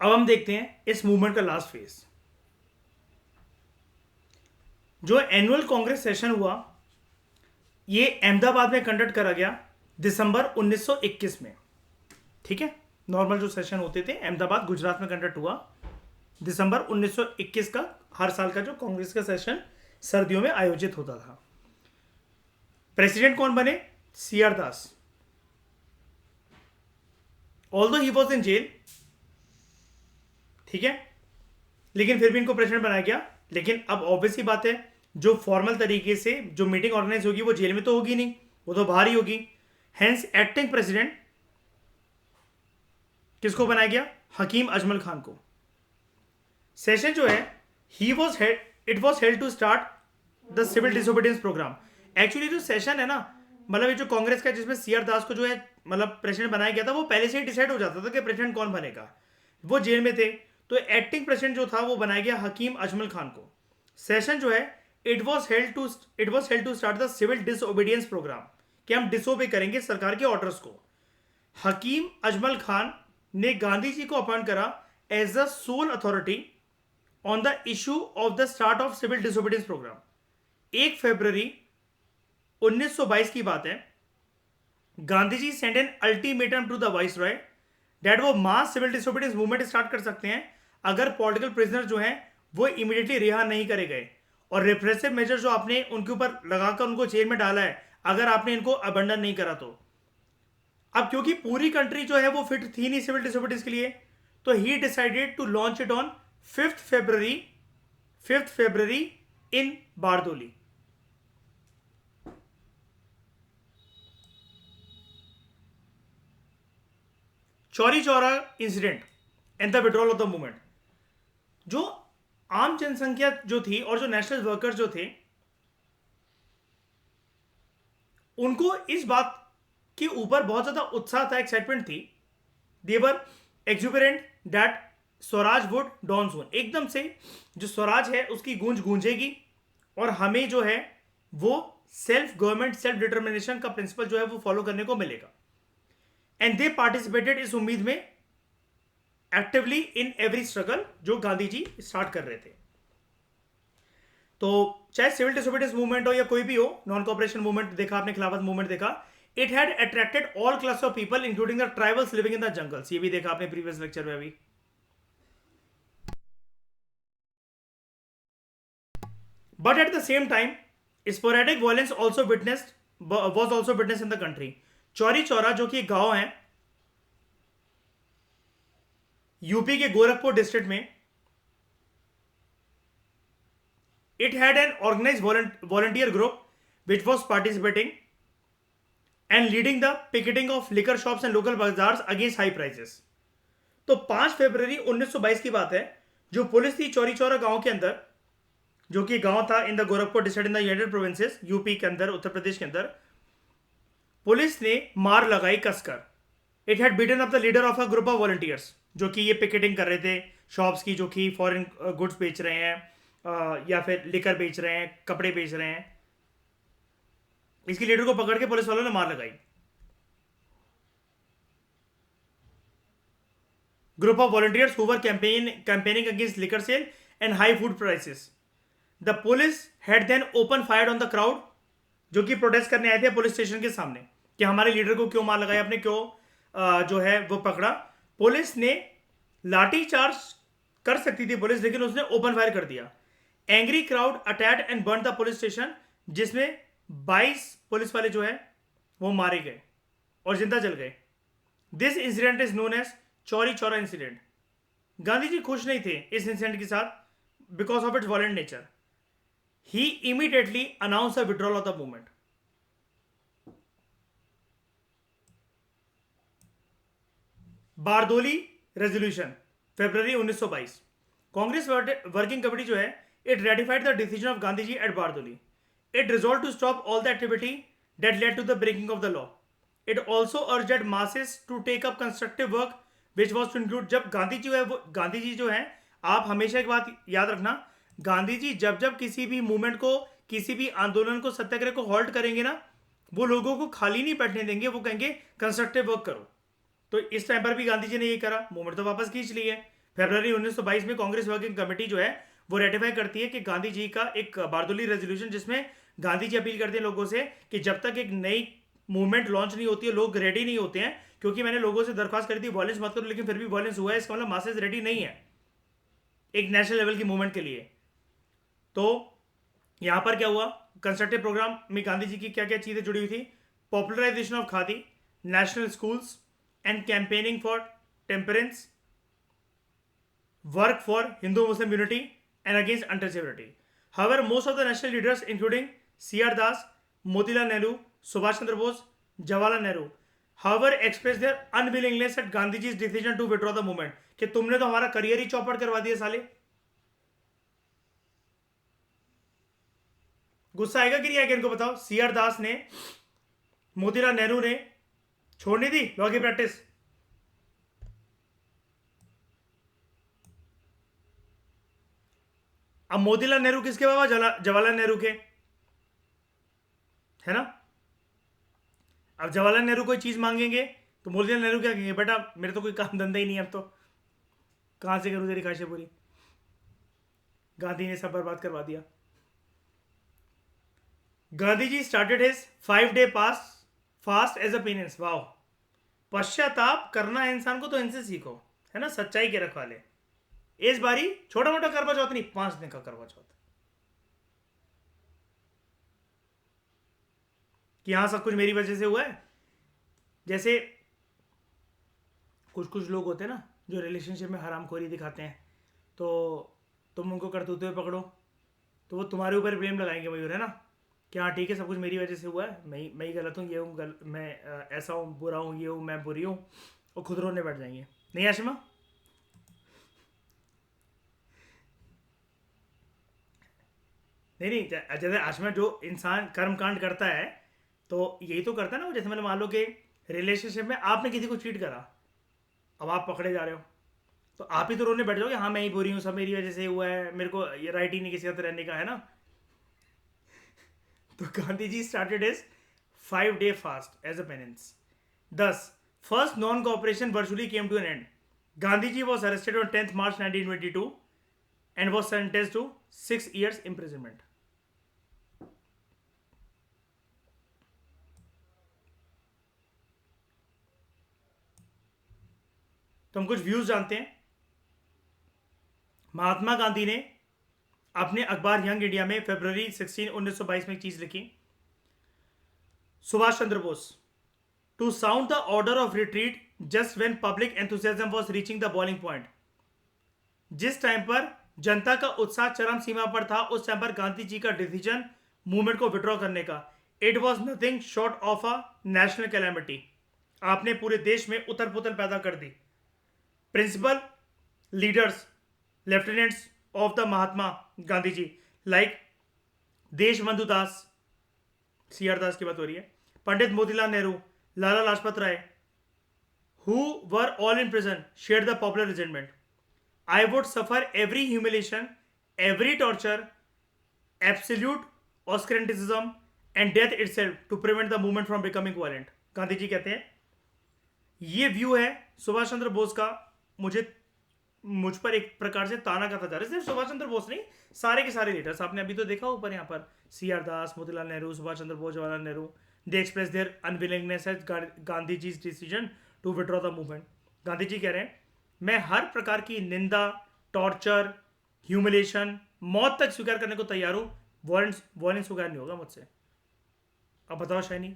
अब हम देखते हैं इस मूवमेंट का लास्ट फेज। जो एनुअल कांग्रेस सेशन हुआ ये अहमदाबाद में कंडक्ट करा गया दिसंबर 1921 में। ठीक है, नॉर्मल जो सेशन होते थे अहमदाबाद गुजरात में कंडक्ट हुआ दिसंबर 1921 का। हर साल का जो कांग्रेस का सेशन सर्दियों में आयोजित होता था। प्रेसिडेंट कौन बने? C R Das. Although he was in jail, ठीक है, लेकिन फिर भी इनको प्रेसिडेंट बनाया गया। लेकिन अब ऑब्वियस ही बात है, जो फॉर्मल तरीके से जो मीटिंग ऑर्गेनाइज होगी वो जेल में तो होगी नहीं, वो तो बाहर ही होगी। हेंस एक्टिंग प्रेसिडेंट किसको बनाया गया? हकीम अजमल खान को। सेशन जो है it was held to start the civil disobedience programme. Actually जो सेशन है ना, मतलब ये जो कांग्रेस का जिसमें सी आर दास को जो है मतलब प्रेसिडेंट बनाया गया था, वो पहले से ही डिसाइड हो जाता था कि प्रेसिडेंट कौन बनेगा। वो जेल में थे तो एक्टिंग प्रेसिडेंट जो था वो बनाया गया हकीम अजमल खान को। सेशन जो है it was held to start the civil disobedience programme, कि हम डिसोबे करेंगे सरकार के ऑर्डर्स को। हकीम अजमल खान ने गांधी जी को अपॉइंट करा as the sole authority on the issue of the start of civil disobedience programme. 1 फरवरी 1922 की बात है। Gandhi ji send an ultimatum to the viceroy that वो mass civil disobedience movement start कर सकते हैं अगर पॉलिटिकल प्रिजनर जो हैं वो इमीडिएटली रिहा नहीं करे गए, और रिप्रेसिव मेजर जो आपने उनके ऊपर लगाकर उनको जेल में डाला है अगर आपने इनको अबंडन नहीं करा तो। अब क्योंकि पूरी कंट्री जो है वो फिट थी नहीं सिविल डिसोबीडियंस के लिए, तो he decided to launch it on 5th February in Bardoli. Chauri Chaura incident and the withdrawal of the movement. जो आम जनसंख्या जो थी और जो नेशनल वर्कर्स जो थे उनको इस बात के ऊपर बहुत ज्यादा उत्साह था, एक्साइटमेंट थी। They were exuberant that Swaraj would dawn soon. एकदम से जो स्वराज है उसकी गूंज गूंजेगी और हमें जो है वो सेल्फ गवर्नमेंट सेल्फ डिटर्मिनेशन का प्रिंसिपल जो है वो फॉलो करने को मिलेगा। एंड दे पार्टिसिपेटेड इस उम्मीद में एक्टिवली इन एवरी स्ट्रगल जो गांधी जी स्टार्ट कर रहे थे। तो चाहे सिविल डिसोबीडियंस मूवमेंट हो या कोई भी हो, नॉन कॉपरेशन मूवमेंट देखा आपने, खिलाफत मूवमेंट देखा, it had attracted all class of people including the tribals living in the jungles. ये भी देखा आपने प्रीवियस लेक्चर में अभी। But at the same time sporadic violence also witnessed was also witness in the country. Chauri Chaura जो कि एक गांव है यूपी के गोरखपुर डिस्ट्रिक्ट में, it had an organized volunteer group which was participating and leading the picketing of liquor shops and local bazaars against high prices। तो 5 फरवरी 1922 की बात है। जो पुलिस थी चौरी चौरा गांव के अंदर, जो कि गांव था in the Gorakhpur district in the United provinces, UP के अंदर, उत्तर प्रदेश के अंदर, पुलिस ने मार लगाई कसकर। It had beaten up the leader of a group of volunteers जो कि ये पिकेटिंग कर रहे थे शॉप्स की, जो कि फॉरेन गुड्स बेच रहे हैं या फिर लिकर बेच रहे हैं, कपड़े बेच रहे हैं। इसकी लीडर को पकड़ के पुलिस वालों ने मार लगाई। Group of volunteers who were campaigning against liquor sale and high food prices. The police had then open fired on the crowd जो कि प्रोटेस्ट करने आए थे पुलिस स्टेशन के सामने कि हमारे लीडर को क्यों मार लगाया, आपने क्यों जो है वो पकड़ा। पुलिस ने लाठी चार्ज कर सकती थी पुलिस, लेकिन उसने ओपन फायर कर दिया। Angry crowd attacked and burn the police station, जिसमें 22 पुलिस वाले जो है वो मारे गए और जिंदा जल गए। This incident is known as Chauri Chaura incident. Gandhi ji खुश नहीं थे इस इंसिडेंट के साथ because of its violent nature. He immediately announce a withdrawal of the movement. Bardoli resolution फरवरी 1922। कांग्रेस वर्किंग कमेटी जो है it ratified the decision of Gandhiji at Bardoli. It resolved to stop all the activity that led to the breaking of the law. It also urged masses to take up constructive work which was to include, जब गांधी जी जो है, आप हमेशा एक बात याद रखना, गांधी जी जब जब किसी भी मूवमेंट को, किसी भी आंदोलन को, सत्याग्रह को हॉल्ट करेंगे ना, वो लोगों को खाली नहीं बैठने देंगे, वो कहेंगे कंस्ट्रक्टिव वर्क करो। तो इस टाइम पर भी गांधी जी ने ये करा, मूवमेंट तो वापस खींच ली है। फरवरी 1922 में कांग्रेस वर्किंग कमेटी जो है वो रेटिफाई करती है कि गांधी जी का एक बारदोली रेजोल्यूशन, जिसमें गांधी जी अपील करते हैं लोगों से कि जब तक एक नई मूवमेंट लॉन्च नहीं होती है, लोग रेडी नहीं होते हैं, क्योंकि मैंने लोगों से दरख्वास्त करी थी वॉयलेंस मत करो, लेकिन फिर भी वॉयलेंस हुआ है, इसका मतलब मासेस रेडी नहीं है एक नेशनल लेवल की मूवमेंट के लिए। तो यहां पर क्या हुआ, कंस्ट्रक्टिव प्रोग्राम में गांधी जी की क्या क्या चीजें जुड़ी हुई थी? Popularisation of khadi, national schools and campaigning for temperance, work for Hindu-Muslim unity and against untouchability. However, most of the national leaders, including C.R. Das, Motilal Nehru, Subhash Chandra Bose, Jawaharlal Nehru, however, expressed their unwillingness at Gandhiji's decision to withdraw the movement. कि तुमने तो हमारा career ही चौपट करवा दिया साले। गुस्सा आएगा कि नहीं आएगा इनको बताओ? C.R. दास ने, मोतीलाल नेहरू ने छोड़नी दी लॉ की प्रैक्टिस। अब मोतीलाल नेहरू किसके बाबा? जवाहरलाल नेहरू के, है ना? अब जवाहरलाल नेहरू कोई चीज मांगेंगे तो मोतीलाल नेहरू क्या कहेंगे? बेटा मेरे तो कोई काम धंधा ही नहीं है, अब तो कहां से करूं तेरी ख्वाहिशें पूरी। गांधी ने सब बर्बाद करवा दिया। Gandhi ji started his 5-day fast as a penance. Wow, पश्चाताप करना है इंसान को तो इनसे सीखो, है ना? सच्चाई के रखवाले। इस बारी छोटा मोटा करवा चौथ नहीं, 5 दिन का करवा चौथ, कि हाँ सब कुछ मेरी वजह से हुआ है। जैसे कुछ कुछ लोग होते हैं ना जो रिलेशनशिप में हरामखोरी दिखाते हैं, तो तुम उनको करतूते हुए पकड़ो तो वो तुम्हारे ऊपर ब्लेम लगाएंगे मयूर, है ना? कि हाँ ठीक है सब कुछ मेरी वजह से हुआ है, मैं ही गलत हूँ, ये हूँ मैं ऐसा हूँ, बुरा हूँ, ये हूँ, मैं बुरी हूँ, और खुद रोने बैठ जाएंगे। नहीं आशिमा? नहीं, जैसे आशिमा जो इंसान कर्म कांड करता है तो यही तो करता है ना वो। जैसे मतलब मान लो कि रिलेशनशिप में आपने किसी को चीट करा, अब आप पकड़े जा रहे हो, तो आप ही तो रोने बैठ जाओगे, हाँ मैं ही बुरी हूँ, सब मेरी वजह से हुआ है, मेरे को ये राइट ही नहीं किसी का रहने का, है ना? तो Gandhi ji started his 5-day fast as a penance. Thus, first non-cooperation virtually came to an end. Gandhiji was arrested on 10th March 1922 and was sentenced to 6 years imprisonment. तो हम कुछ व्यूज जानते हैं। महात्मा गांधी ने अपने अखबार यंग इंडिया में फरवरी 16, 1922 में एक चीज लिखी। Subhash Chandra Bose to sound the order of retreat just when public enthusiasm was reaching the boiling point. जिस टाइम पर जनता का उत्साह चरम सीमा पर था, उस टाइम पर गांधी जी का डिसीजन मूवमेंट को विड्रॉ करने का, it was nothing short of a national calamity. आपने पूरे देश में उथल पुथल पैदा कर दी। Principal leaders, lieutenants of the Mahatma Gandhi ji like Deshbandhu Das, C.R. Das की बात हो रही है, पंडित Motilal Nehru, Lala Lajpat Rai, who were all in prison, shared the popular resentment. I would suffer every humiliation, every torture, absolute oscurantism and death itself to prevent the movement from becoming violent. Gandhi ji कहते हैं ये view है सुभाष चंद्र बोस का, मुझ पर एक प्रकार से ताना कसा जा रहा है। सिर्फ सुभाष चंद्र बोस नहीं, सारे के सारे लीडर्स आपने अभी तो देखा ऊपर यहाँ पर, C.R. Das, Motilal Nehru, Subhash Chandra Bose, Jawaharlal Nehru, they express their unwillingness at Gandhi ji decision to withdraw the movement. Gandhi ji कह रहे हैं मैं हर प्रकार की निंदा, टॉर्चर, ह्यूमिलेशन, मौत तक स्वीकार करने को तैयार हूं, वॉयलेंस स्वीकार नहीं होगा मुझसे। अब बताओ शाइनी,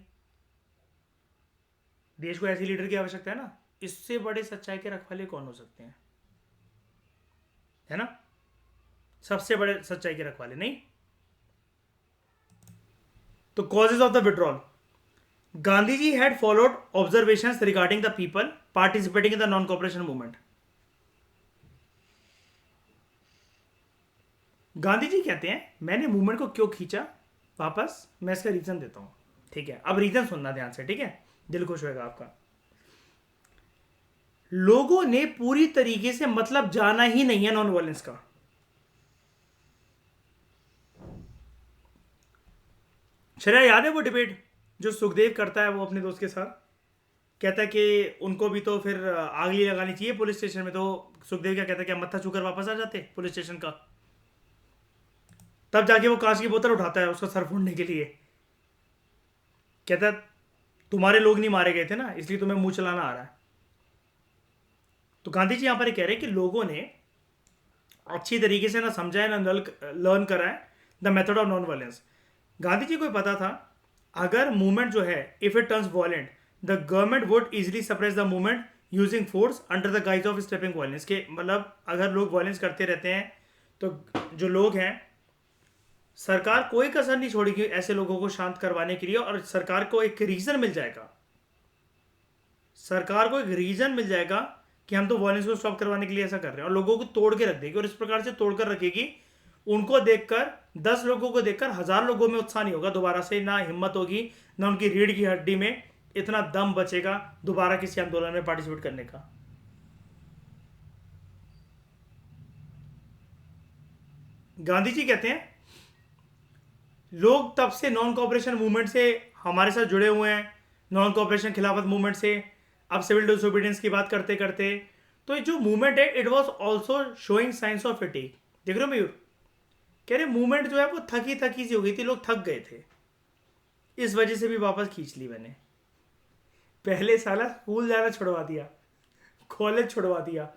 देश को ऐसी लीडर की आवश्यकता है ना? इससे बड़े सच्चाई के रखवाले कौन हो सकते हैं, है ना? सबसे बड़े सच्चाई के रखवाले नहीं। तो causes of the withdrawal, Gandhi ji had followed observations regarding the people participating in the non cooperation movement. Gandhi ji कहते हैं मैंने मूवमेंट को क्यों खींचा वापस, मैं इसका रीजन देता हूं। ठीक है, अब रीजन सुनना ध्यान से, ठीक है? दिल खुश होएगा आपका। लोगों ने पूरी तरीके से मतलब जाना ही नहीं है नॉन वायलेंस का। श्रेया याद है वो डिबेट जो सुखदेव करता है वो अपने दोस्त के साथ, कहता है कि उनको भी तो फिर आग ही लगानी चाहिए पुलिस स्टेशन में। तो सुखदेव क्या कहता है, क्या मत्था छूकर वापस आ जाते पुलिस स्टेशन का। तब जाके वो कांच की बोतल उठाता है उसका सर फोड़ने के लिए। कहता है तुम्हारे लोग नहीं मारे गए थे ना, इसलिए तुम्हें मुंह चलाना आ रहा है। तो गांधी जी यहां पर ये कह रहे हैं कि लोगों ने अच्छी तरीके से ना समझा है ना लर्न करा है the method of non violence. Gandhi ji को पता था अगर मूवमेंट जो है if it turns violent the government would easily suppress the movement using force under the guise of stepping violence. के मतलब अगर लोग वायलेंस करते रहते हैं तो जो लोग हैं सरकार कोई कसर नहीं छोड़ेगी ऐसे लोगों को शांत करवाने के लिए, और सरकार को एक रीजन मिल जाएगा, सरकार को एक रीजन मिल जाएगा कि हम तो वायलेंस को स्टॉप करवाने के लिए ऐसा कर रहे हैं, और लोगों को तोड़ के रख देगी। और इस प्रकार से तोड़कर रखेगी, उनको देखकर 10 लोगों को देखकर 1000 लोगों में उत्साह नहीं होगा दोबारा से, ना हिम्मत होगी, ना उनकी रीढ़ की हड्डी में इतना दम बचेगा दोबारा किसी आंदोलन में पार्टिसिपेट करने का। गांधी जी कहते हैं लोग तब से नॉन कॉपरेशन मूवमेंट से हमारे साथ जुड़े हुए हैं, नॉन कॉपरेशन खिलाफत मूवमेंट से अब सिविल डिसोबीडियंस की बात करते करते। तो ये जो मूवमेंट है it was also showing science of fatigue. देख रहे हो मयूर, कह रहे मूवमेंट जो है वो थकी थकी सी हो गई थी, लोग थक गए थे, इस वजह से भी वापस खींच ली मैंने। पहले साला स्कूल जाना छुड़वा दिया, कॉलेज छुड़वा दिया,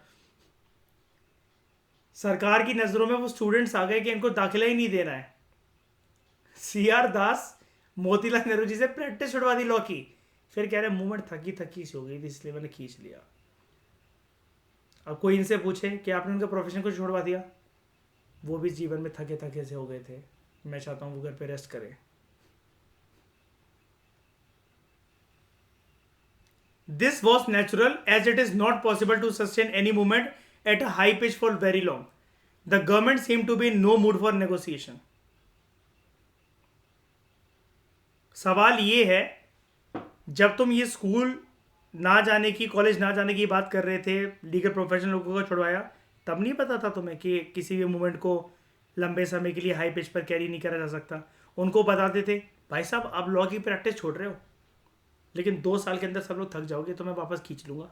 सरकार की नजरों में वो स्टूडेंट्स आ गए कि इनको दाखिला ही नहीं देना है। सीआर दास मोतीलाल नेहरू जी से प्रैक्टिस छुड़वा दी लॉ की, फिर कह रहे मूवमेंट थकी थकी सी हो गई थी इसलिए मैंने खींच लिया। अब कोई इनसे पूछे कि आपने उनका प्रोफेशन को छोड़वा दिया, वो भी जीवन में थके थके से हो गए थे, मैं चाहता हूं वो घर पे रेस्ट करें। This was natural as it is not possible to sustain any movement at a high pitch for very long. The government seem to be in no mood for negotiation. सवाल ये है, जब तुम ये स्कूल ना जाने की, कॉलेज ना जाने की बात कर रहे थे, लीगल प्रोफेशन लोगों को छुड़वाया, तब नहीं पता था तुम्हें कि किसी भी मूवमेंट को लंबे समय के लिए हाई पिच पर कैरी नहीं करा जा सकता। उनको बताते थे भाई साहब आप लॉ की प्रैक्टिस छोड़ रहे हो, लेकिन 2 साल के अंदर सब लोग थक जाओगे तो मैं वापस खींच लूंगा।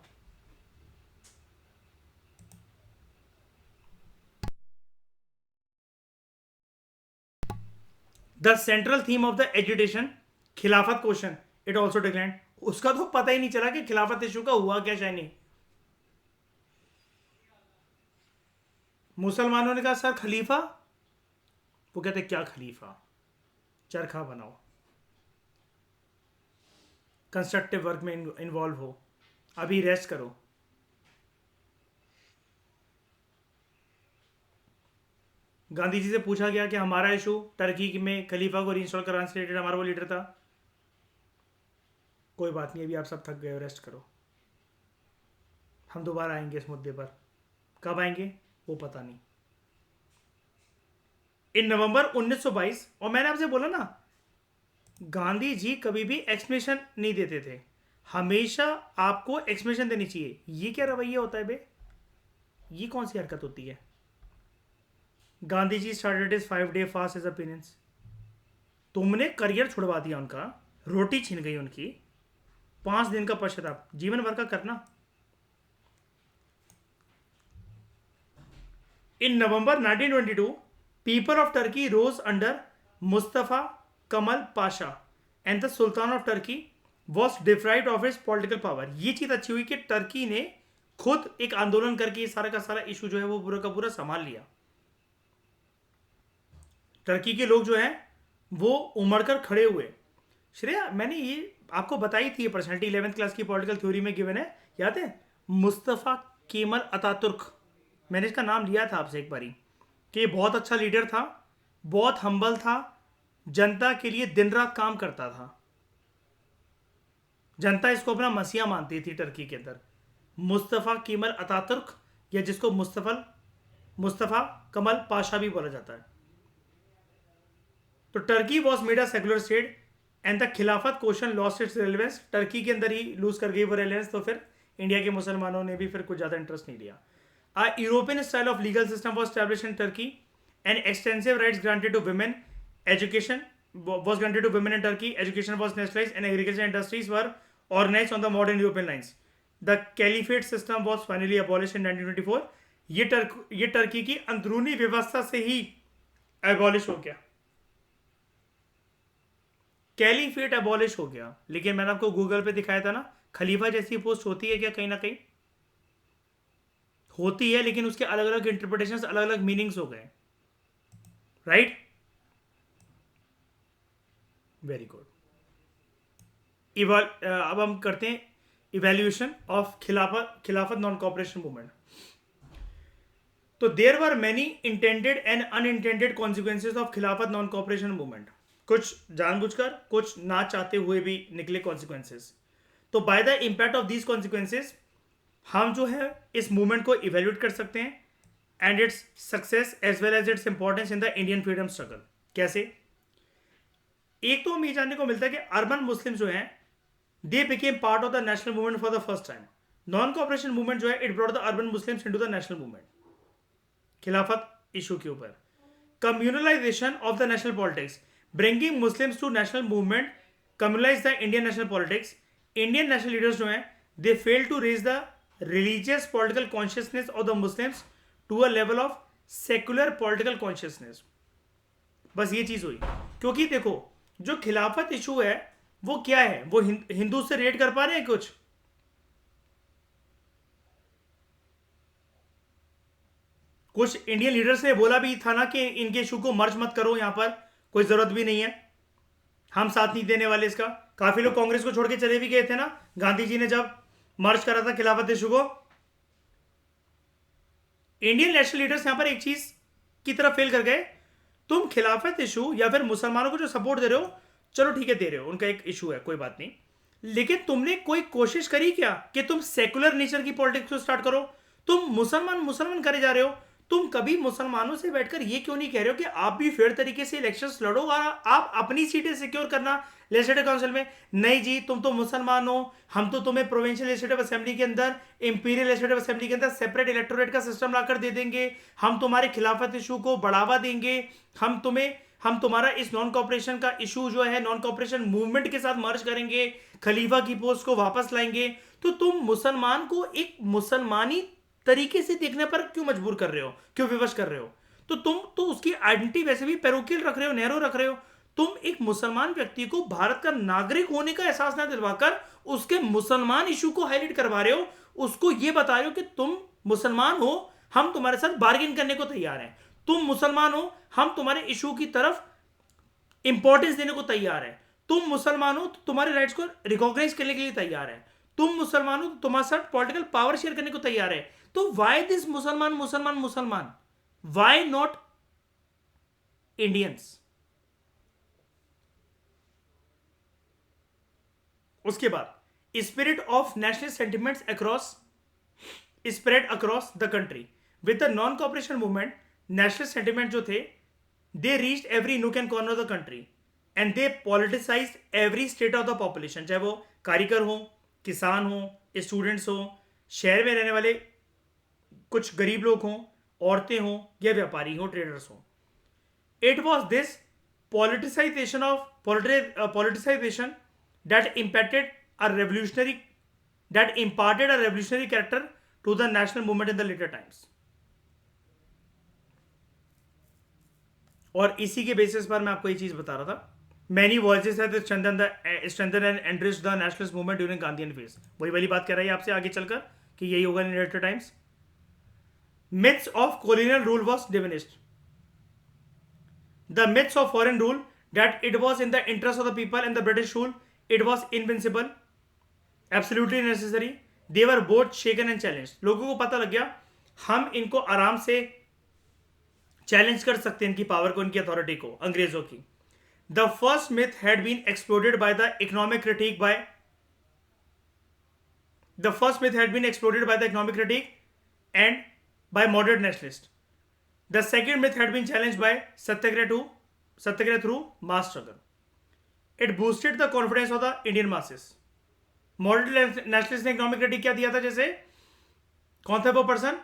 The central theme of the agitation खिलाफत क्वेश्चन इट ऑल्सो डिक्लाइंड। उसका तो पता ही नहीं चला कि खिलाफत इशू का हुआ क्या शायनी। मुसलमानों ने कहा सर खलीफा, वो कहते क्या खलीफा, चरखा बनाओ, कंस्ट्रक्टिव वर्क में इन्वॉल्व हो, अभी रेस्ट करो। गांधी जी से पूछा गया कि हमारा इशू टर्की में खलीफा को रीइंस्टॉल कराने से रिलेटेड, हमारा वो लीडर था, कोई बात नहीं अभी आप सब थक गए हो, रेस्ट करो, हम दोबारा आएंगे इस मुद्दे पर। कब आएंगे वो पता नहीं। इन नवंबर 1922, और मैंने आपसे बोला ना गांधी जी कभी भी एक्सप्लेनेशन नहीं देते थे, हमेशा आपको एक्सप्लेनेशन देनी चाहिए। ये क्या रवैया होता है बे, ये कौन सी हरकत होती है। Gandhi ji started his 5-day fast as a penance. तुमने करियर छुड़वा दिया उनका, रोटी छीन गई उनकी, 5 दिन का पश्चाताप जीवन भर का करना। In November 1922 people of Turkey rose under Mustafa Kemal Pasha and the Sultan of Turkey was deprived of its political power. ये चीज अच्छी हुई कि टर्की ने खुद एक आंदोलन करके ये सारा का सारा इशू जो है वो पूरा का पूरा संभाल लिया। टर्की के लोग जो हैं वो उमड़कर खड़े हुए। श्रेया मैंने ये आपको बताई थी, ये पर्सनैलिटी 11th क्लास की पॉलिटिकल थ्योरी में गिवन है, याद है, मुस्तफ़ा केमल अतातुर्क। मैंने इसका नाम लिया था आपसे एक बारी कि ये बहुत अच्छा लीडर था, बहुत हम्बल था, जनता के लिए दिन रात काम करता था, जनता इसको अपना मसीहा मानती थी टर्की के अंदर। मुस्तफ़ा केमल अतातुर्क, या जिसको मुस्तफ़ा कमल पाशा भी बोला जाता है। तो Turkey was made a secular state and the Khilafat question lost its relevance. Turkey के अंदर ही लूज कर गई वो रेलेवेंस, तो फिर इंडिया के मुसलमानों ने भी फिर कुछ ज़्यादा इंटरेस्ट नहीं लिया। A European style of legal system was established in Turkey and extensive rights granted to women. Education was granted to women in Turkey. Education was nationalized and agriculture industries were organized on the modern European lines. The caliphate system was finally abolished in 1924. ये Turkey की अंदरूनी व्यवस्था से ही abolish हो गया, caliphate abolish हो गया. लेकिन मैंने आपको गूगल पे दिखाया था ना, खलीफा जैसी पोस्ट होती है क्या? कहीं ना कहीं होती है, लेकिन उसके अलग अलग इंटरप्रिटेशंस, अलग अलग मीनिंग्स हो गए. Right, very good. अब हम करते हैं evaluation of Khilafat non cooperation movement. तो there were many intended and unintended consequences of Khilafat non cooperation movement. कुछ जानबूझकर, कुछ ना चाहते हुए भी निकले कॉन्सिक्वेंसेज. तो by the impact of these consequences हम जो है इस मूवमेंट को इवेल्यूएट कर सकते हैं and its success as well as its importance in the Indian freedom struggle. कैसे? एक तो हमें ये जानने को मिलता है कि अर्बन मुस्लिम जो हैं they became part of the national movement for the first time. Non cooperation movement जो है it brought the urban Muslims into the national movement. Khilafat issue के ऊपर communalisation of the national politics, bringing Muslims to national movement communalise the Indian national politics. Indian national leaders जो हैं they fail to raise the religious political consciousness of the Muslims to a level of secular political consciousness. बस ये चीज हुई. क्योंकि देखो जो खिलाफत इशू है वो क्या है? वो हिंदू से रेट कर पा रहे हैं कुछ? कुछ इंडियन लीडर्स ने बोला भी था ना कि इनके इशू को मर्ज मत करो, यहां पर कोई जरूरत भी नहीं है, हम साथ नहीं देने वाले इसका. काफी लोग कांग्रेस को छोड़ के चले भी गए थे ना गांधी जी ने जब मर्ज करा था खिलाफत इशू को. इंडियन नेशनल लीडर्स यहां पर एक चीज की तरफ फेल कर गए. तुम खिलाफत इशू या फिर मुसलमानों को जो सपोर्ट दे रहे हो, चलो ठीक है दे रहे हो, उनका एक इशू है, कोई बात नहीं, लेकिन तुमने कोई कोशिश करी क्या कि तुम सेकुलर नेचर की पॉलिटिक्स को स्टार्ट करो? तुम मुसलमान मुसलमान करे जा रहे हो. तुम कभी मुसलमानों से बैठकर ये क्यों नहीं कह रहे हो कि आप भी फेयर तरीके से इलेक्शंस लड़ो और आप अपनी सीटें सिक्योर करना लेजिस्लेटिव काउंसिल में? नहीं जी, तुम तो मुसलमान हो, हम तो तुम्हें प्रोविंशियल लेजिस्लेटिव असेंबली के अंदर, इंपीरियल लेजिस्लेटिव असेंबली के अंदर सेपरेट इलेक्टोरेट का सिस्टम लाकर दे देंगे, हम तुम्हारे खिलाफत इशू को बढ़ावा देंगे, हम तुम्हारा इस नॉन कॉपरेशन का इशू जो है नॉन कॉपरेशन मूवमेंट के साथ मर्ज करेंगे, खलीफा की पोस्ट को वापस लाएंगे. तो तुम मुसलमान को एक मुसलमानी तरीके से देखने पर क्यों मजबूर कर रहे हो, क्यों विवश कर रहे हो? तो तुम तो उसकी आइडेंटिटी वैसे भी पैरोकिल रख रहे हो, नैरो रख रहे हो. तुम एक मुसलमान व्यक्ति को भारत का नागरिक होने का एहसास न दिलवाकर उसके मुसलमान इशू को हाईलाइट करवा रहे हो, उसको यह बता रहे हो कि तुम मुसलमान हो, हम तुम्हारे साथ बार्गेन करने को तैयार हैं, तुम मुसलमान हो, हम तुम्हारे इशू की तरफ इंपॉर्टेंस देने को तैयार है, तुम मुसलमान हो तो तुम्हारे राइट्स को रिकॉग्नाइज करने के लिए तैयार है, तुम मुसलमान हो तो तुम्हारे साथ पॉलिटिकल पावर शेयर करने को तैयार है. तो वाई दिस मुसलमान मुसलमान मुसलमान? Why not Indians? उसके बाद spirit of national sentiments across spread across the country with the non cooperation movement. National sentiment जो थे they reached every nook and corner of the country and they politicised every state of the population. चाहे वो कारीगर हो, किसान हो, students हो, शहर में रहने वाले कुछ गरीब लोग हों, औरतें हों या व्यापारी हो, ट्रेडर्स हो. It was this politicization that impacted a revolutionary that imparted a revolutionary character to the national movement in the later times. और इसी के बेसिस पर मैं आपको ये चीज बता रहा था. Many voices have strengthened and enriched the nationalist movement during Gandhian phase. वही वाली बात कर रही है आपसे आगे चलकर कि यही होगा in later times. Myths of colonial rule was diminished. The myths of foreign rule that it was in the interest of the people and the British rule, it was invincible, absolutely necessary. They were both shaken and challenged. लोगों को पता लग गया हम इनको आराम से challenge कर सकते हैं, इनकी पावर को, इनकी अथॉरिटी को, अंग्रेजों की. The first myth had been exploded by the economic critique and by moderate nationalists. The second myth had been challenged by satyagraha through mass struggle. It boosted the confidence of the Indian masses. Moderate nationalists ने economic critique क्या दिया था? जैसे कौन था वो person?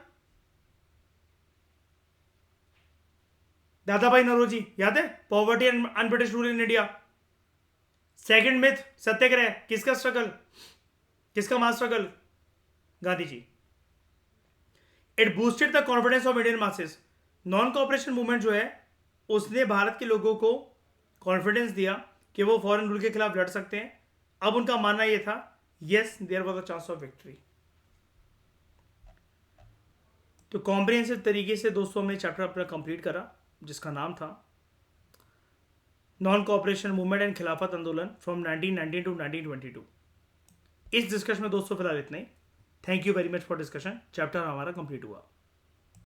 दादा भाई नौरोजी, याद है? Poverty and unBritish rule in India. Second myth Satyagraha, किसका स्ट्रगल? किसका mass struggle? Gandhi ji. It boosted the confidence of Indian masses. Non cooperation movement जो है उसने भारत के लोगों को कॉन्फिडेंस दिया कि वो फॉरेन रूल के खिलाफ लड़ सकते हैं। अब उनका मानना यह था, yes there was a chance of victory. तो कॉम्प्रिहेंसिव तरीके से दोस्तों हमने चैप्टर अपना कंप्लीट करा, जिसका नाम था नॉन कॉपरेशन मूवमेंट एंड खिलाफत आंदोलन फ्रॉम 1919 टू 1922। इस डिस्कशन में दोस्तों फिलहाल इतना ही। Thank you very much for discussion. Chapter हमारा कंप्लीट हुआ।